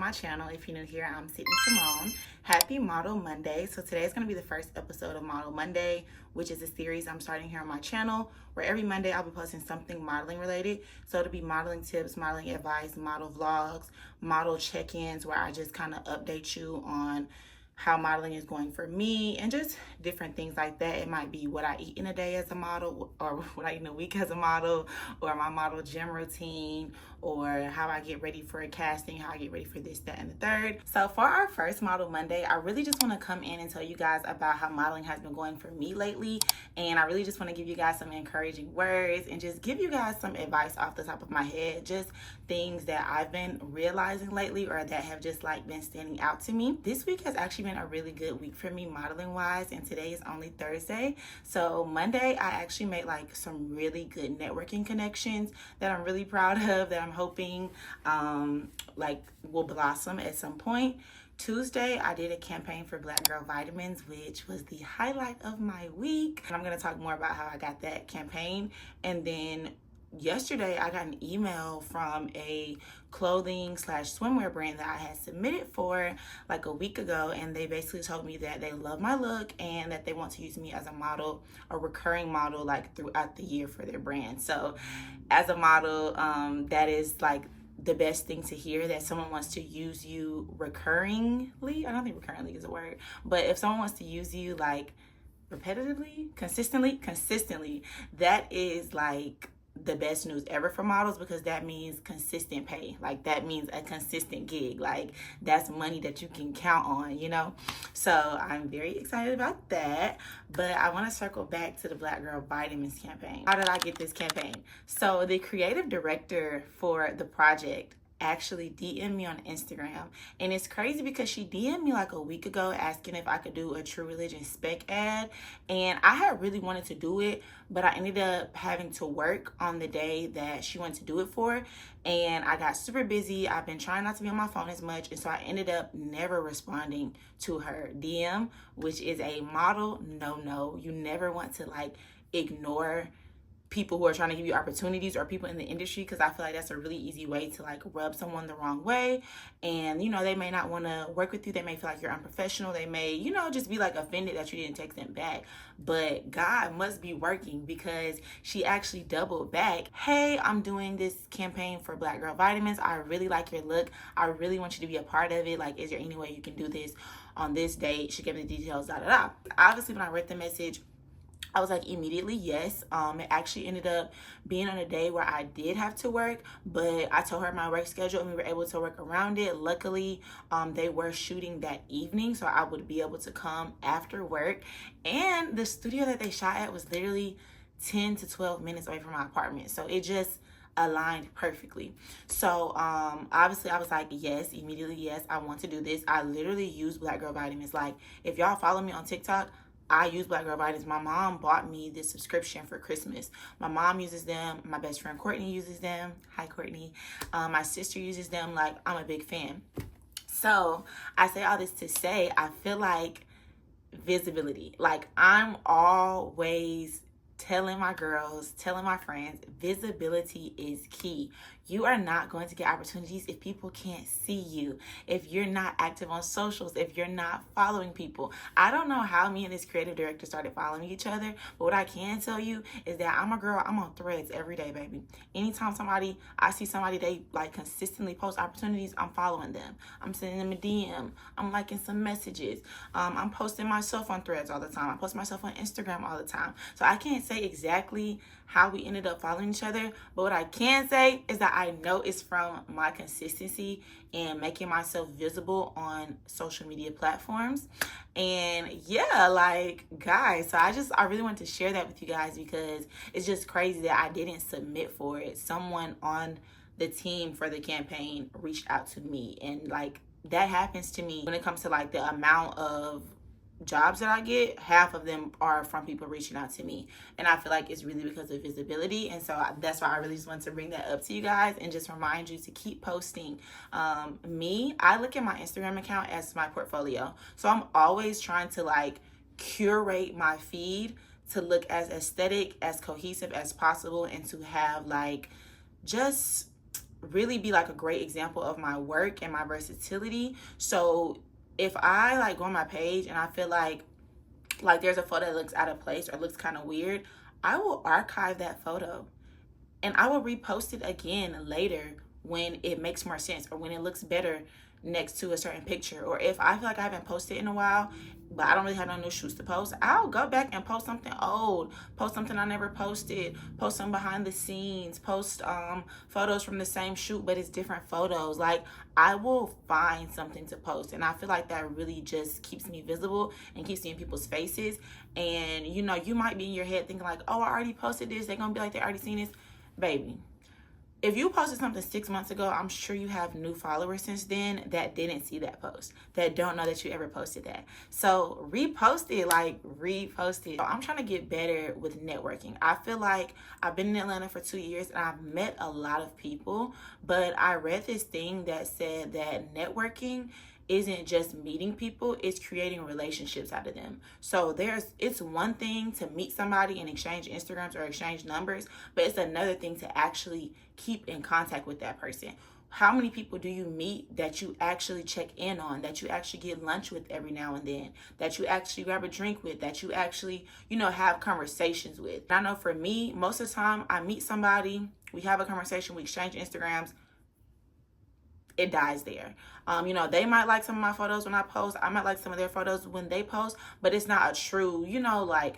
my channel. If you're new here, I'm Sydney Simone. Happy Model Monday. So today is going to be the first episode of Model Monday, which is a series I'm starting here on my channel where every Monday I'll be posting something modeling related. So it'll be modeling tips, modeling advice, model vlogs, model check-ins where I just kind of update you on how modeling is going for me and just different things like that. It might be what I eat in a day as a model, or what I eat in a week as a model, or my model gym routine, or how I get ready for a casting, how I get ready for this, that, and the third. So for our first Model Monday, I really just want to come in and tell you guys about how modeling has been going for me lately. And I really just want to give you guys some encouraging words and just give you guys some advice off the top of my head, just things that I've been realizing lately or that have just like been standing out to me. This week has actually been a really good week for me modeling wise, and today is only Thursday. So Monday I actually made like some really good networking connections that I'm really proud of, that I'm hoping like will blossom at some point. Tuesday, I did a campaign for Black Girl Vitamins, which was the highlight of my week. And I'm going to talk more about how I got that campaign. And then yesterday, I got an email from a clothing / swimwear brand that I had submitted for like a week ago. And they basically told me that they love my look and that they want to use me as a model, a recurring model, like throughout the year for their brand. So as a model, that is like the best thing to hear, that someone wants to use you recurringly. I don't think recurringly is a word, but if someone wants to use you like repetitively, consistently, that is like the best news ever for models, because that means consistent pay. Like that means a consistent gig. Like that's money that you can count on, you know? So I'm very excited about that. But I want to circle back to the Black Girl Vitamins campaign. How did I get this campaign? So the creative director for the project actually DM'd me on Instagram, and it's crazy because she DM'd me like a week ago asking if I could do a True Religion spec ad, and I had really wanted to do it, but I ended up having to work on the day that she wanted to do it for, and I got super busy. I've been trying not to be on my phone as much, and so I ended up never responding to her DM, which is a model no. You never want to like ignore people who are trying to give you opportunities or people in the industry, because I feel like that's a really easy way to like rub someone the wrong way. And you know, they may not want to work with you, they may feel like you're unprofessional, they may, you know, just be like offended that you didn't text them back. But God must be working, because she actually doubled back. Hey, I'm doing this campaign for Black Girl Vitamins, I really like your look, I really want you to be a part of it. Like, is there any way you can do this on this date? She gave me the details, Obviously when I read the message, I was like immediately yes. It actually ended up being on a day where I did have to work, but I told her my work schedule and we were able to work around it. Luckily, they were shooting that evening, so I would be able to come after work. And the studio that they shot at was literally 10 to 12 minutes away from my apartment. So it just aligned perfectly. So obviously I was like, yes, immediately yes, I want to do this. I literally use Black Girl Vitamins. Like, if y'all follow me on TikTok, I use Black Girl Vitamins. My mom bought me this subscription for Christmas. My mom uses them. My best friend Courtney uses them. Hi, Courtney. My sister uses them. Like, I'm a big fan. So I say all this to say, I feel like visibility. Like, I'm always telling my girls, telling my friends, visibility is key. You are not going to get opportunities if people can't see you, if you're not active on socials, if you're not following people. I don't know how me and this creative director started following each other, but what I can tell you is that I'm a girl, I'm on Threads every day, baby. Anytime I see somebody, they like consistently post opportunities, I'm following them. I'm sending them a DM. I'm liking some messages. I'm posting myself on Threads all the time. I post myself on Instagram all the time. So I can't say exactly how we ended up following each other, but what I can say is that I know it's from my consistency and making myself visible on social media platforms. And yeah, like, guys, so I really want to share that with you guys, because it's just crazy that I didn't submit for it. Someone on the team for the campaign reached out to me, and like, that happens to me when it comes to like the amount of jobs that I get. Half of them are from people reaching out to me, and I feel like it's really because of visibility. And so that's why I really just wanted to bring that up to you guys and just remind you to keep posting. I look at my Instagram account as my portfolio, so I'm always trying to like curate my feed to look as aesthetic, as cohesive as possible, and to have like just really be like a great example of my work and my versatility. So if I like go on my page and I feel like there's a photo that looks out of place or looks kind of weird, I will archive that photo and I will repost it again later when it makes more sense or when it looks better next to a certain picture. Or if I feel like I haven't posted in a while, but I don't really have no new shoots to post, I'll go back and post something old, post something I never posted, post some behind the scenes, post photos from the same shoot, but it's different photos. Like, I will find something to post, and I feel like that really just keeps me visible and keeps me in people's faces. And you know, you might be in your head thinking like, oh, I already posted this, they're gonna be like, they already seen this. Baby, if you posted something 6 months ago, I'm sure you have new followers since then that didn't see that post, that don't know that you ever posted that. So repost it, like repost it. I'm trying to get better with networking. I feel like I've been in Atlanta for 2 years and I've met a lot of people, but I read this thing that said that networking isn't just meeting people, it's creating relationships out of them. So it's one thing to meet somebody and exchange Instagrams or exchange numbers, but it's another thing to actually keep in contact with that person. How many people do you meet that you actually check in on, that you actually get lunch with every now and then, that you actually grab a drink with, that you actually, you know, have conversations with? I know for me, most of the time I meet somebody, we have a conversation, we exchange Instagrams, it dies there. You know, they might like some of my photos when I post. I might like some of their photos when they post, but it's not a true, you know, like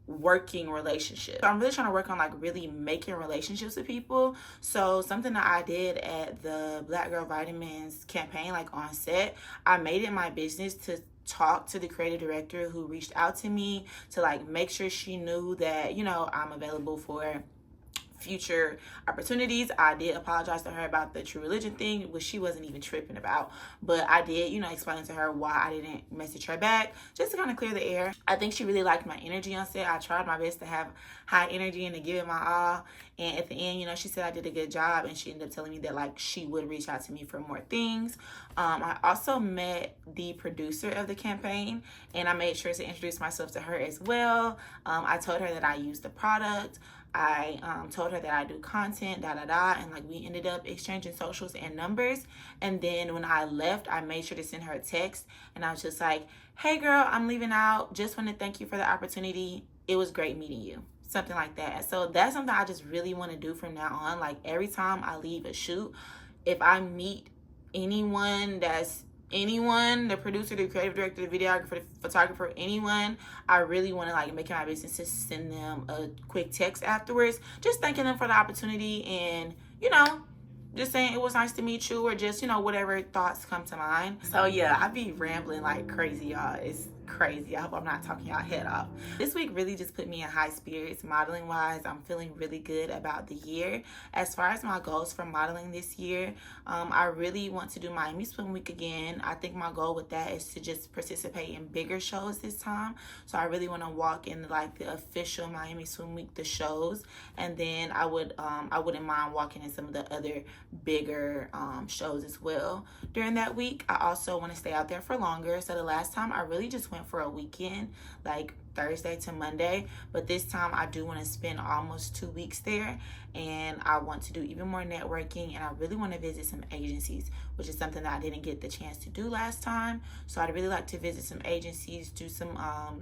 working relationship. So I'm really trying to work on like really making relationships with people. So something that I did at the Black Girl Vitamins campaign, like on set, I made it my business to talk to the creative director who reached out to me to like make sure she knew that, you know, I'm available for future opportunities. I did apologize to her about the True Religion thing, which she wasn't even tripping about, but I did, you know, explain to her why I didn't message her back, just to kind of clear the air. I think she really liked my energy on set. I tried my best to have high energy and to give it my all, and at the end, you know, she said I did a good job, and she ended up telling me that like she would reach out to me for more things. I also met the producer of the campaign, and I made sure to introduce myself to her as well. I told her that I use the product. I told her that I do content, and like we ended up exchanging socials and numbers. And then when I left, I made sure to send her a text, and I was just like, hey girl, I'm leaving out. Just want to thank you for the opportunity. It was great meeting you. Something like that. So that's something I just really want to do from now on. Like every time I leave a shoot, if I meet anyone, the producer, the creative director, the videographer, the photographer, anyone, I really want to like make it my business to send them a quick text afterwards, just thanking them for the opportunity and, you know, just saying it was nice to meet you, or just, you know, whatever thoughts come to mind. So yeah, I be rambling like crazy, y'all. It's crazy. I hope I'm not talking y'all head off. This week really just put me in high spirits modeling wise. I'm feeling really good about the year. As far as my goals for modeling this year, I really want to do Miami Swim Week again. I think my goal with that is to just participate in bigger shows this time. So I really want to walk in like the official Miami Swim Week, the shows, and then I wouldn't mind walking in some of the other bigger shows as well during that week. I also want to stay out there for longer. So the last time I really just went for a weekend, like Thursday to Monday, but this time I do want to spend almost 2 weeks there, and I want to do even more networking, and I really want to visit some agencies, which is something that I didn't get the chance to do last time. So I'd really like to visit some agencies, do some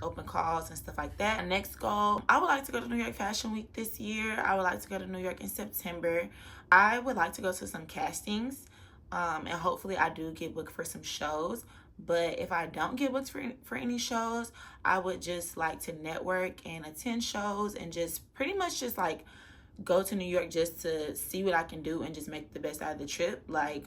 open calls and stuff like that. My next goal, I would like to go to New York Fashion Week this year. I would like to go to New York in September. I would like to go to some castings, and hopefully I do get booked for some shows. But if I don't get booked for any shows, I would just like to network and attend shows and just pretty much just like go to New York just to see what I can do and just make the best out of the trip. Like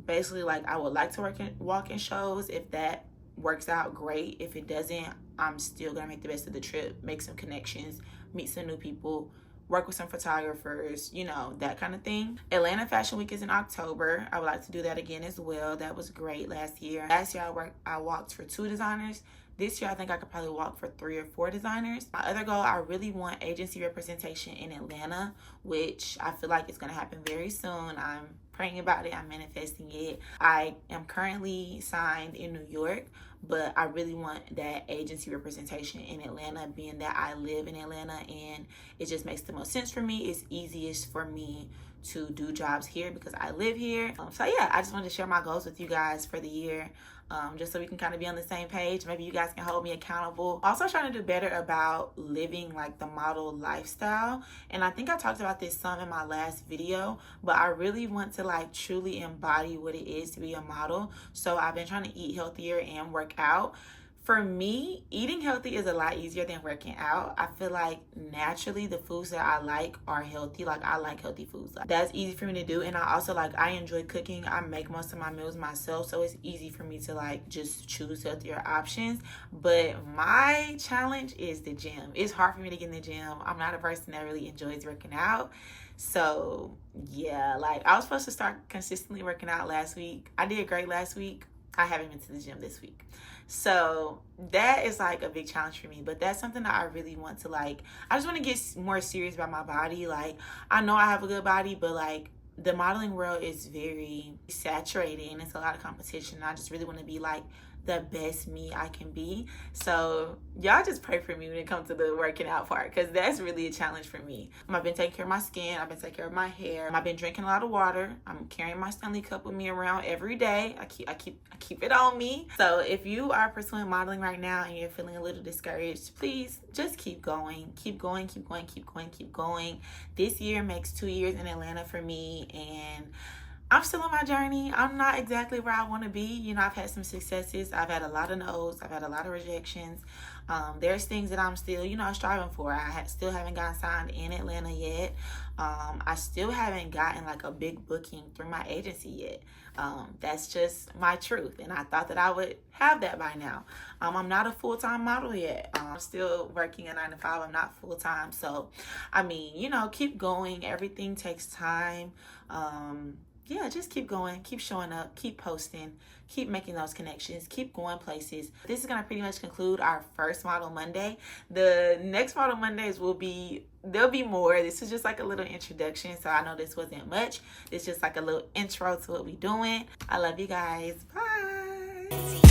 basically, like I would like to walk in shows. If that works out, great. If it doesn't, I'm still gonna make the best of the trip, make some connections, meet some new people, work with some photographers, you know, that kind of thing. Atlanta Fashion Week is in October. I would like to do that again as well. That was great last year. Last year I walked for 2 designers. This year I think I could probably walk for 3 or 4 designers. My other goal, I really want agency representation in Atlanta, which I feel like it's gonna happen very soon. I'm praying about it, I'm manifesting it. I am currently signed in New York, but I really want that agency representation in Atlanta, being that I live in Atlanta and it just makes the most sense for me. It's easiest for me to do jobs here because I live here. So yeah, I just wanted to share my goals with you guys for the year. Just so we can kind of be on the same page. Maybe you guys can hold me accountable. Also trying to do better about living like the model lifestyle. And I think I talked about this some in my last video, but I really want to like truly embody what it is to be a model. So I've been trying to eat healthier and work out. For me, eating healthy is a lot easier than working out. I feel like naturally the foods that I like are healthy. Like I like healthy foods. That's easy for me to do. And I also I enjoy cooking. I make most of my meals myself. So it's easy for me to like just choose healthier options. But my challenge is the gym. It's hard for me to get in the gym. I'm not a person that really enjoys working out. So yeah, like I was supposed to start consistently working out last week. I did great last week. I haven't been to the gym this week. So that is like a big challenge for me, but that's something that I really want to I just want to get more serious about my body. Like I know I have a good body, but like the modeling world is very saturated and it's a lot of competition. I just really want to be like the best me I can be. So y'all just pray for me when it comes to the working out part, because that's really a challenge for me. I've been taking care of my skin. I've been taking care of my hair. I've been drinking a lot of water. I'm carrying my Stanley Cup with me around every day. I keep it on me. So if you are pursuing modeling right now and you're feeling a little discouraged, please just keep going. Keep going, keep going, keep going, keep going. This year makes 2 years in Atlanta for me, and I'm still on my journey. I'm not exactly where I want to be. You know, I've had some successes. I've had a lot of no's. I've had a lot of rejections. There's things that I'm still, striving for. Still haven't gotten signed in Atlanta yet. I still haven't gotten like a big booking through my agency yet. That's just my truth. And I thought that I would have that by now. I'm not a full-time model yet. I'm still working a 9 to 5. I'm not full-time. So, I mean, keep going. Everything takes time. Yeah, just keep going, keep showing up, keep posting, keep making those connections, keep going places. This is going to pretty much conclude our first Model Monday. The next Model Mondays there'll be more. This is just like a little introduction. So I know this wasn't much. It's just like a little intro to what we're doing. I love you guys. Bye.